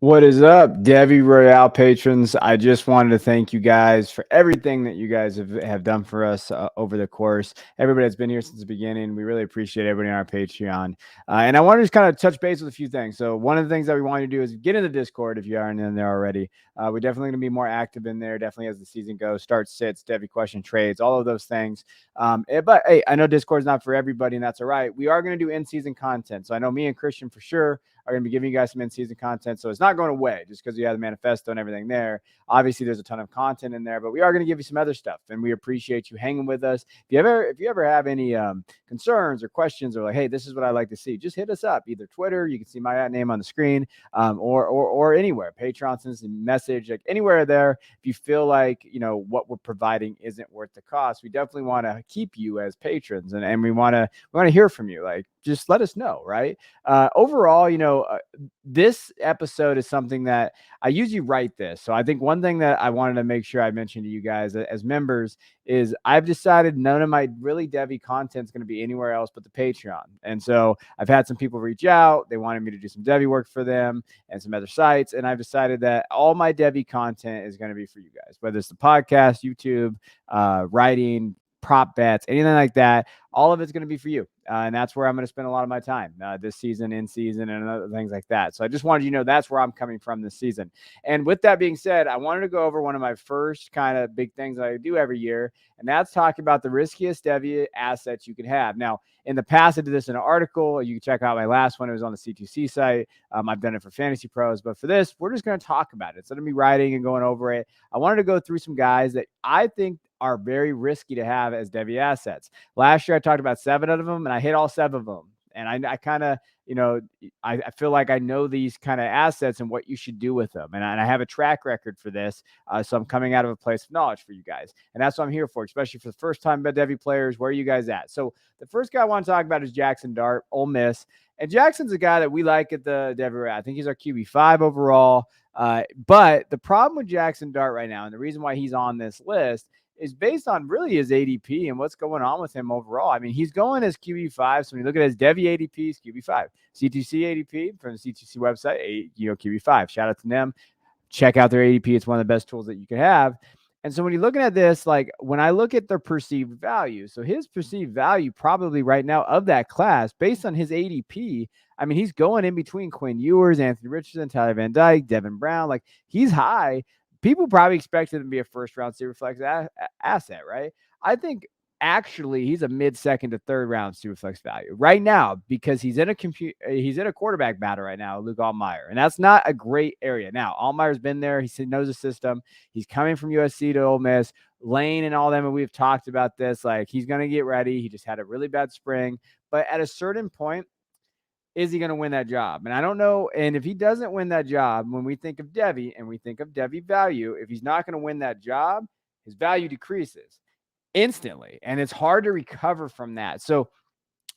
What is up, Devy Royale patrons? I just wanted to thank you guys for everything that you guys have done for us over the course. Everybody that's been here since the beginning, we really appreciate everybody on our Patreon. And I want to just kind of touch base with a few things. So one of the things that we want to do is get in the Discord if you aren't in there already. We're definitely going to be more active in there, definitely as the season goes. Start sits, Devy question trades, all of those things. But hey, I know Discord's not for everybody, and that's all right. We are going to do in-season content. So I know me and Christian for sure are going to be giving you guys some in-season content. So it's not going away just because you have the manifesto and everything there. Obviously, there's a ton of content in there, but we are going to give you some other stuff, and we appreciate you hanging with us. If you ever have any concerns or questions, or like, hey, this is what I'd like to see, just hit us up. Either Twitter, you can see my name on the screen, or anywhere. Patreon sends a message, like anywhere there. If you feel like what we're providing isn't worth the cost, we definitely want to keep you as patrons, and we want to hear from you. Like, just let us know, right? Overall, this episode is something that I usually write this. So I think one thing that I wanted to make sure I mentioned to you guys as members is I've decided none of my really Devy content is going to be anywhere else but the Patreon. And so I've had some people reach out. They wanted me to do some Devy work for them and some other sites. And I've decided that all my Devy content is going to be for you guys, whether it's the podcast, YouTube, writing, prop bets, anything like that. All of it's going to be for you. And that's where I'm going to spend a lot of my time this season, in season, and other things like that. So I just wanted you to know that's where I'm coming from this season. And with that being said, I wanted to go over one of my first kind of big things that I do every year, and that's talking about the riskiest Devy assets you can have. Now, in the past, I did this in an article. You can check out my last one. It was on the C2C site. I've done it for Fantasy Pros. But for this, we're just going to talk about it. Instead of me writing and going over it, I wanted to go through some guys that I think are very risky to have as Devy assets. Last year, I talked about 7 of them, and I hit all 7 of them. And I kind of, I feel like I know these kind of assets and what you should do with them. And I have a track record for this. So I'm coming out of a place of knowledge for you guys. And that's what I'm here for, especially for the first time Devy players. Where are you guys at? So the first guy I want to talk about is Jackson Dart, Ole Miss. And Jackson's a guy that we like at the Devy Royale. I think he's our QB5 overall. But the problem with Jackson Dart right now, and the reason why he's on this list, is based on really his ADP and what's going on with him overall. I mean, he's going as QB5. So when you look at his Devy ADP, he's QB5. C2C ADP from the C2C website, QB5. Shout out to them. Check out their ADP. It's one of the best tools that you can have. And so when you're looking at this, like when I look at the perceived value, so his perceived value probably right now of that class, based on his ADP, I mean, he's going in between Quinn Ewers, Anthony Richardson, Tyler Van Dyke, Devin Brown. Like, he's high. People probably expected him to be a first-round Superflex asset, right? I think actually he's a mid-second to third-round Superflex value right now because he's in a quarterback battle right now, Luke Altmaier, and that's not a great area. Now, Altmaier's been there. He knows the system. He's coming from USC to Ole Miss. Lane and all them, and we've talked about this. Like, he's going to get ready. He just had a really bad spring. But at a certain point, is he going to win that job? And I don't know. And if he doesn't win that job, when we think of Devy and we think of Devy value, if he's not going to win that job, his value decreases instantly. And it's hard to recover from that. So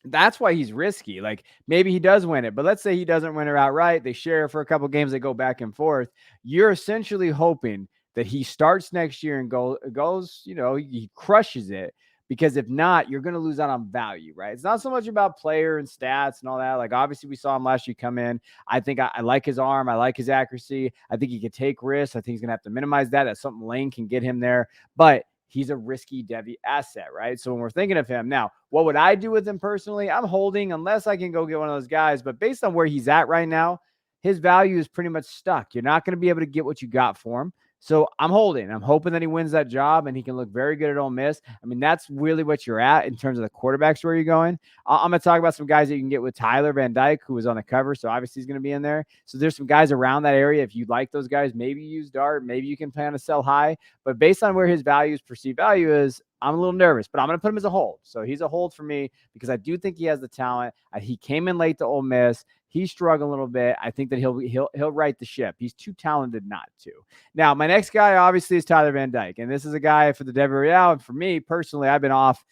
that's why he's risky. Like, maybe he does win it, but let's say he doesn't win it outright. They share for a couple games. They go back and forth. You're essentially hoping that he starts next year and goes, he crushes it. Because if not, you're going to lose out on value, right? It's not so much about player and stats and all that. Like, obviously, we saw him last year come in. I think I like his arm. I like his accuracy. I think he can take risks. I think he's going to have to minimize that. That's something Lane can get him there. But he's a risky Devy asset, right? So when we're thinking of him now, what would I do with him personally? I'm holding unless I can go get one of those guys. But based on where he's at right now, his value is pretty much stuck. You're not going to be able to get what you got for him. So I'm holding. I'm hoping that he wins that job and he can look very good at Ole Miss. I mean, that's really what you're at in terms of the quarterbacks where you're going. I'm going to talk about some guys that you can get with Tyler Van Dyke, who was on the cover. So obviously he's going to be in there. So there's some guys around that area. If you like those guys, maybe use Dart. Maybe you can plan to sell high. But based on where his perceived value is, I'm a little nervous, but I'm going to put him as a hold. So he's a hold for me because I do think he has the talent. He came in late to Ole Miss. He's struggling a little bit. I think that he'll right the ship. He's too talented not to. Now, my next guy obviously is Tyler Van Dyke, and this is a guy for the Devy Royale. And for me personally, I've been off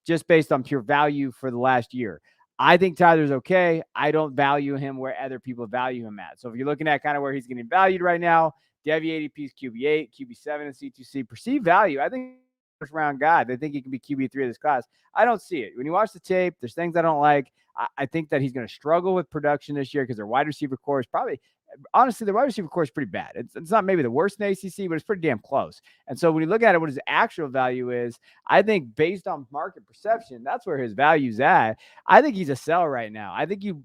just based on pure value for the last year. I think Tyler's okay. I don't value him where other people value him at. So if you're looking at kind of where he's getting valued right now, Devy ADP is QB8, QB7 and C2C. Perceived value, I think first round guy. They think he can be QB3 of this class. I don't see it. When you watch the tape, there's things I don't like. I think that he's going to struggle with production this year because their wide receiver core is probably, honestly, the wide receiver core is pretty bad. It's not maybe the worst in the ACC, but it's pretty damn close. And so when you look at it, what his actual value is, I think based on market perception, that's where his value's at. I think he's a sell right now. I think you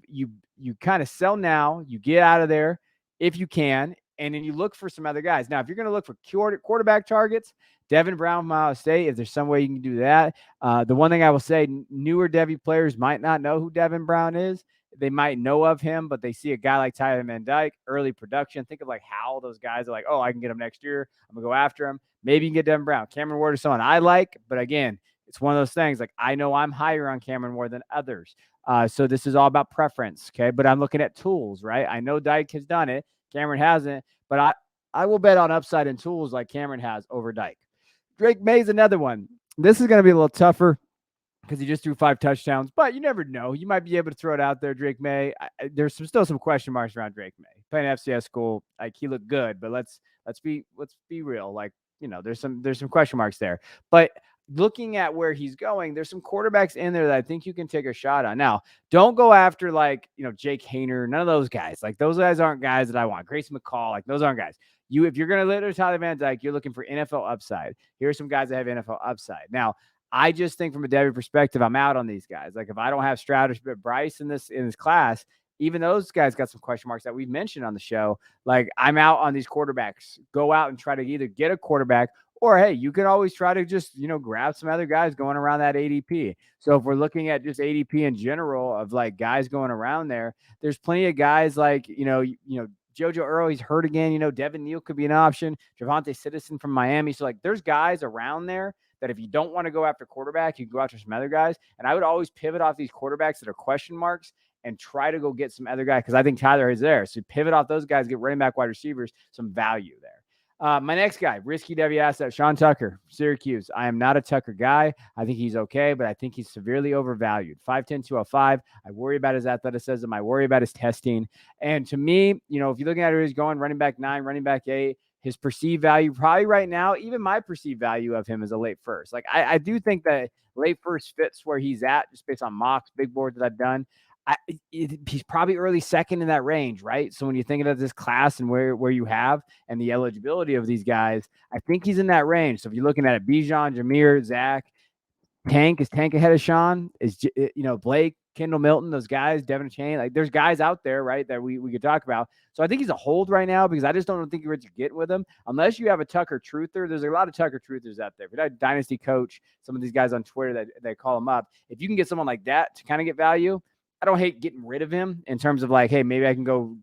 kind of sell now, you get out of there if you can, and then you look for some other guys. Now, if you're going to look for quarterback targets, Devin Brown from Ohio State, if there's some way you can do that. The one thing I will say, newer Devy players might not know who Devin Brown is. They might know of him, but they see a guy like Tyler Van Dyke, early production. Think of like how those guys are like, oh, I can get him next year. I'm going to go after him. Maybe you can get Devin Brown. Cameron Ward is someone I like, but again, it's one of those things. Like I know I'm higher on Cameron Ward than others. So this is all about preference, okay? But I'm looking at tools, right? I know Dyke has done it. Cameron hasn't, but I will bet on upside in tools like Cameron has over Dyke. Drake May's another one. This is going to be a little tougher because he just threw 5 touchdowns, but you never know. You might be able to throw it out there, Drake May. There's still some question marks around Drake May. Playing FCS school, like he looked good, but let's be real. Like, there's some question marks there. But looking at where he's going, there's some quarterbacks in there that I think you can take a shot on. Now, don't go after like, Jake Hayner, none of those guys. Like those guys aren't guys that I want. Grayson McCall, like those aren't guys. If you're going to let Tyler Van Dyke, you're looking for NFL upside. Here are some guys that have NFL upside. Now, I just think from a Devy perspective, I'm out on these guys. Like if I don't have Stroud but Bryce in this class, even those guys got some question marks that we've mentioned on the show. Like I'm out on these quarterbacks. Go out and try to either get a quarterback or, hey, you can always try to just, grab some other guys going around that ADP. So if we're looking at just ADP in general of like guys going around there, there's plenty of guys like, JoJo Earl, he's hurt again. Devin Neal could be an option. Javonte Citizen from Miami. So like there's guys around there that if you don't want to go after quarterback, you can go after some other guys. And I would always pivot off these quarterbacks that are question marks and try to go get some other guy because I think Tyler is there. So pivot off those guys, get running back, wide receivers, some value there. My next guy, risky Devy asset, Sean Tucker, Syracuse. I am not a Tucker guy. I think he's okay, but I think he's severely overvalued. 5'10", 205. I worry about his athleticism. I worry about his testing. And to me, if you're looking at where he's going, running back 9, running back 8, his perceived value probably right now, even my perceived value of him is a late first. Like I do think that late first fits where he's at just based on mocks, big boards that I've done. He's probably early second in that range, right? So when you're thinking of this class and where you have and the eligibility of these guys, I think he's in that range. So if you're looking at it, Bijan, Jameer, Zach, is Tank ahead of Sean? Is Blake, Kendall Milton, those guys, Devin Chain, like there's guys out there, right, that we could talk about. So I think he's a hold right now because I just don't think you're ready to get with him unless you have a Tucker truther. There's a lot of Tucker truthers out there. If you're a dynasty coach, some of these guys on Twitter that they call him up. If you can get someone like that to kind of get value, I don't hate getting rid of him in terms of like, hey, maybe I can go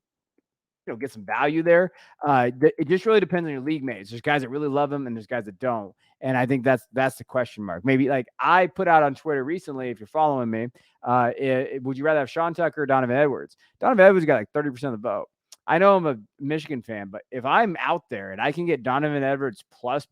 get some value there. It just really depends on your league mates. There's guys that really love him and there's guys that don't. And I think that's the question mark. Maybe like I put out on Twitter recently, if you're following me, would you rather have Sean Tucker or Donovan Edwards? Donovan Edwards got like 30% of the vote. I know I'm a Michigan fan, but if I'm out there and I can get Donovan Edwards plus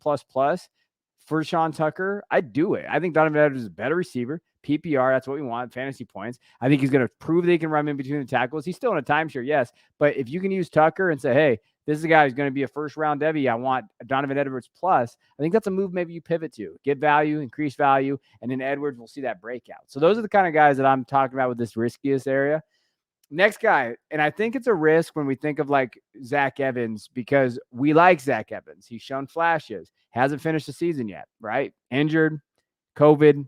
for Sean Tucker, I'd do it. I think Donovan Edwards is a better receiver. PPR, that's what we want, fantasy points. I think he's going to prove that he can run in between the tackles. He's still in a timeshare, yes. But if you can use Tucker and say, hey, this is a guy who's going to be a first-round Devy, I want Donovan Edwards plus, I think that's a move maybe you pivot to. Get value, increase value, and then Edwards will see that breakout. So those are the kind of guys that I'm talking about with this riskiest area. Next guy, and I think it's a risk when we think of like Zach Evans because we like Zach Evans. He's shown flashes, hasn't finished the season yet, right? Injured, COVID,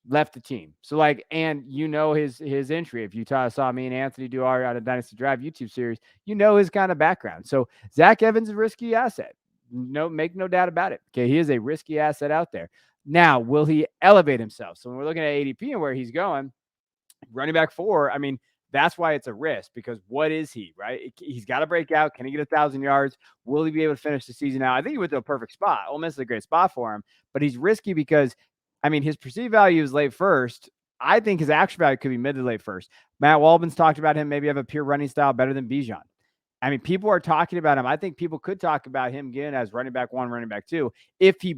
left the team. So like, and his entry. If you saw me and Anthony do our Out of Dynasty Drive YouTube series, his kind of background. So Zach Evans is a risky asset. Make no doubt about it. Okay, he is a risky asset out there. Now, will he elevate himself? So when we're looking at ADP and where he's going, running back 4, I mean, that's why it's a risk because what is he, right? He's got to break out. Can he get 1,000 yards? Will he be able to finish the season out? I think he went to a perfect spot. Ole Miss is a great spot for him, but he's risky because, I mean, his perceived value is late first. I think his actual value could be mid to late first. Matt Walbin's talked about him maybe have a pure running style better than Bijan. I mean, people are talking about him. I think people could talk about him again as running back one, running back two, if he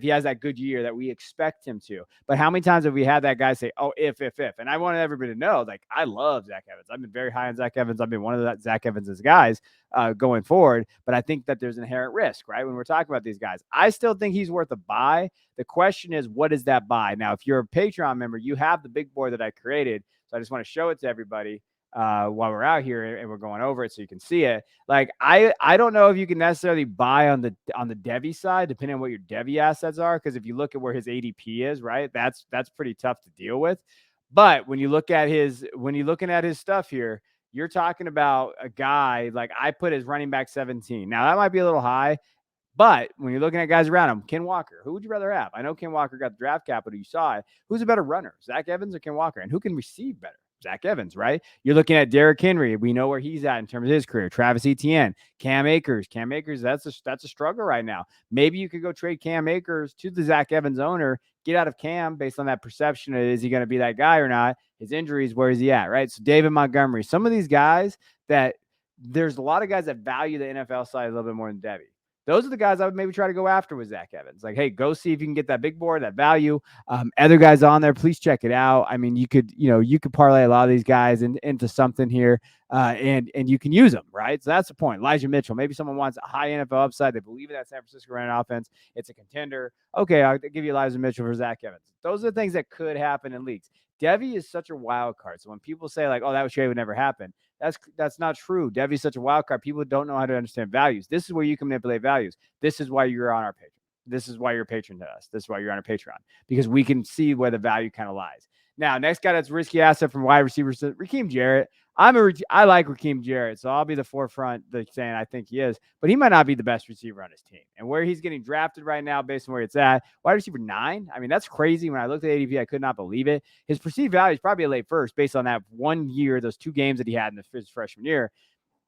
has that good year that we expect him to. But how many times have we had that guy say, "Oh, if," and I want everybody to know, like, I love Zach Evans. I've been very high on Zach Evans. I've been one of the Zach Evans's guys going forward. But I think that there's inherent risk, right? When we're talking about these guys, I still think he's worth a buy. The question is, what is that buy? Now, if you're a Patreon member, you have the big board that I created. So I just want to show it to everybody while we're out here and we're going over it so you can see it. Like I don't know if you can necessarily buy on the Devy side, depending on what your Devy assets are. Because if you look at where his ADP is, right, that's pretty tough to deal with. But when you're looking at his stuff here, you're talking about a guy like I put his running back 17. Now that might be a little high. But when you're looking at guys around him, Ken Walker, who would you rather have? I know Ken Walker got the draft capital. You saw it. Who's a better runner, Zach Evans or Ken Walker? And who can receive better? Zach Evans, right? You're looking at Derrick Henry. We know where he's at in terms of his career. Travis Etienne, Cam Akers. Cam Akers, that's a struggle right now. Maybe you could go trade Cam Akers to the Zach Evans owner, get out of Cam based on that perception of is he going to be that guy or not? His injuries, where is he at, right? So David Montgomery, some of these guys that there's a lot of guys that value the NFL side a little bit more than Devy. Those are the guys I would maybe try to go after with Zach Evans. Like, hey, go see if you can get that big board, that value. Other guys on there, please check it out. I mean, you could parlay a lot of these guys into something here, and you can use them, right? So that's the point. Elijah Mitchell, maybe someone wants a high NFL upside. They believe in that San Francisco running offense. It's a contender. Okay, I'll give you Elijah Mitchell for Zach Evans. Those are the things that could happen in leagues. Devy is such a wild card. So when people say like, "Oh, that trade would never happen," that's not true. Devy's such a wild card. People don't know how to understand values. This is where you can manipulate values. This is why you're on our page. This is why you're a patron to us. This is why you're on a Patreon, because we can see where the value kind of lies. Now, next guy that's risky asset from wide receivers, Raheem Jarrett. I like Raheem Jarrett, so I'll be the forefront saying I think he is, but he might not be the best receiver on his team. And where he's getting drafted right now, based on where it's at, wide receiver 9. I mean, that's crazy. When I looked at ADP, I could not believe it. His perceived value is probably a late first based on that 1 year, those 2 games that he had in his freshman year.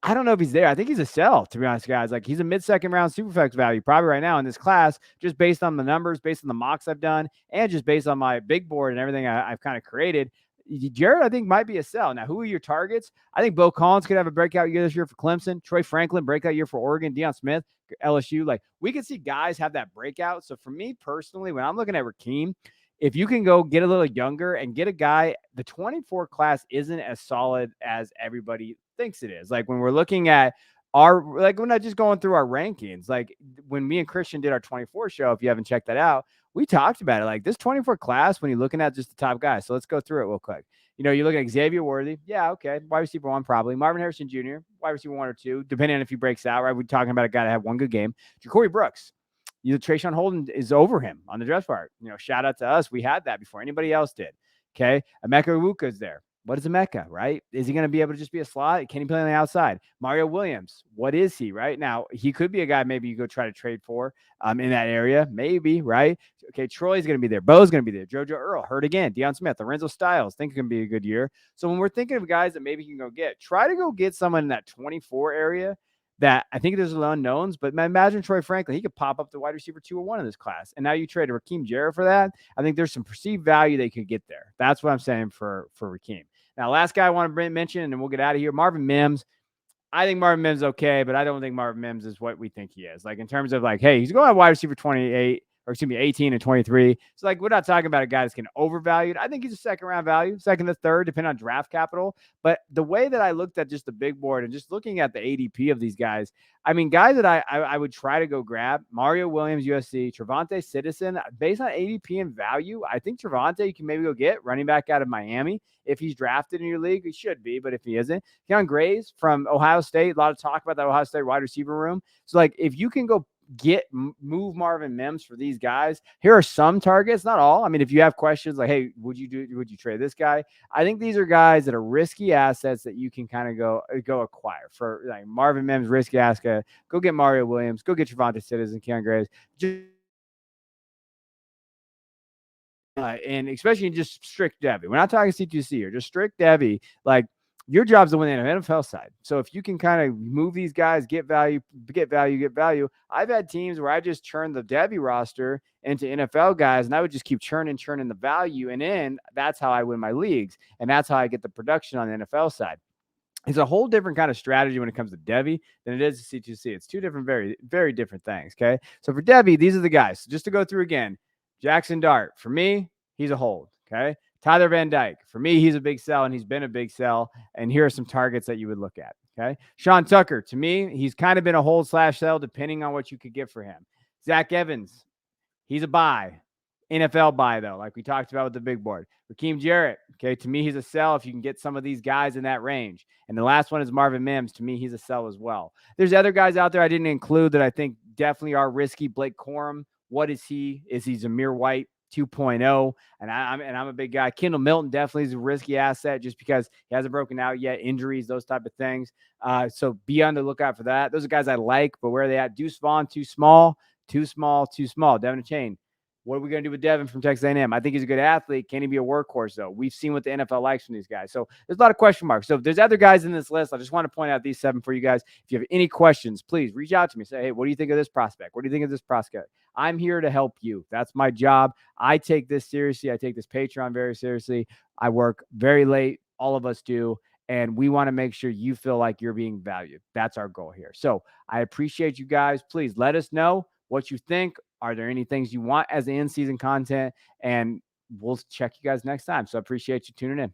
I don't know if he's there. I think he's a sell, to be honest, guys. Like, he's a mid-second round superflex value probably right now in this class, just based on the numbers, based on the mocks I've done, and just based on my big board and everything I've kind of created. Jared, I think, might be a sell. Now, who are your targets? I think Bo Collins could have a breakout year this year for Clemson. Troy Franklin, breakout year for Oregon. Deion Smith, LSU. Like, we could see guys have that breakout. So for me personally, when I'm looking at Raheem, if you can go get a little younger and get a guy, the 24 class isn't as solid as everybody thinks it is. Like, when we're looking at we're not just going through our rankings. Like, when me and Christian did our 24 show, if you haven't checked that out, we talked about it. Like, this 24 class, when you're looking at just the top guys. So let's go through it real quick. You look at Xavier Worthy. Yeah, okay. Wide receiver 1, probably. Marvin Harrison Jr., wide receiver 1 or 2, depending on if he breaks out, right? We're talking about a guy that had one good game. Ja'Cory Brooks. Trayshawn Holden is over him on the dress part. Shout out to us. We had that before anybody else did. Okay. Emeka Iwuka is there. What is Emeka, right? Is he going to be able to just be a slot? Can he play on the outside? Mario Williams, what is he, right? Now, he could be a guy maybe you go try to trade for in that area, maybe, right? Okay, Troy's going to be there. Bo's going to be there. JoJo Earl, hurt again. Deion Smith, Lorenzo Styles, think it can be a good year. So when we're thinking of guys that maybe you can go get, try to go get someone in that 24 area that I think there's a lot of unknowns, but imagine Troy Franklin. He could pop up the wide receiver 2 or 1 in this class. And now you trade Raheem Jarrett for that. I think there's some perceived value they could get there. That's what I'm saying for Raheem. Now, last guy I want to mention, and then we'll get out of here, Marvin Mims. I think Marvin Mims is okay, but I don't think Marvin Mims is what we think he is. Like, in terms of like, hey, he's going to wide receiver 28, or excuse me, 18 and 23. So, like, we're not talking about a guy that's getting overvalued. I think he's a second round value, second to third, depending on draft capital. But the way that I looked at just the big board and just looking at the ADP of these guys, I mean, guys that I would try to go grab, Mario Williams, USC, Trevante Citizen, based on ADP and value, I think Trevante you can maybe go get, running back out of Miami. If he's drafted in your league, he should be, but if he isn't, Keon Graves from Ohio State, a lot of talk about that Ohio State wide receiver room. So, like, if you can go move Marvin Mims for these guys, here are some targets, not all. I mean, if you have questions like, hey, would you trade this guy? I think these are guys that are risky assets that you can kind of go acquire. For like Marvin Mims, risky asset, go get Mario Williams, go get Trevante Citizen, Keon Graves. And especially just strict Devy. We're not talking C2C here, just strict Devy. Like, your job's to win the NFL side. So if you can kind of move these guys, get value. I've had teams where I just churned the Devy roster into NFL guys, and I would just keep churning the value. And then that's how I win my leagues. And that's how I get the production on the NFL side. It's a whole different kind of strategy when it comes to Devy than it is to C2C. It's two different, very, very different things. Okay. So for Devy, these are the guys. So just to go through again, Jackson Dart, for me, he's a hold. Okay. Tyler Van Dyke, for me, he's a big sell and he's been a big sell. And here are some targets that you would look at. Okay. Sean Tucker, to me, he's kind of been a hold / sell depending on what you could get for him. Zach Evans, he's a buy. NFL buy, though, like we talked about with the big board. Raheem Jarrett, okay, to me, he's a sell if you can get some of these guys in that range. And the last one is Marvin Mims. To me, he's a sell as well. There's other guys out there I didn't include that I think definitely are risky. Blake Corum, what is he? Is he Zamir White 2.0? And I'm a big guy. Kendall Milton definitely is a risky asset just because he hasn't broken out yet, injuries, those type of things. So be on the lookout for that. Those are guys I like, but where are they at? Deuce Vaughn, too small. Devin Chain. What are we going to do with Devin from Texas A&M? I think he's a good athlete. Can he be a workhorse, though? We've seen what the NFL likes from these guys. So there's a lot of question marks. So if there's other guys in this list, I just want to point out these 7 for you guys. If you have any questions, please reach out to me. Say, hey, what do you think of this prospect? What do you think of this prospect? I'm here to help you. That's my job. I take this seriously. I take this Patreon very seriously. I work very late. All of us do. And we want to make sure you feel like you're being valued. That's our goal here. So I appreciate you guys. Please let us know what you think. Are there any things you want as in-season content? And we'll check you guys next time. So I appreciate you tuning in.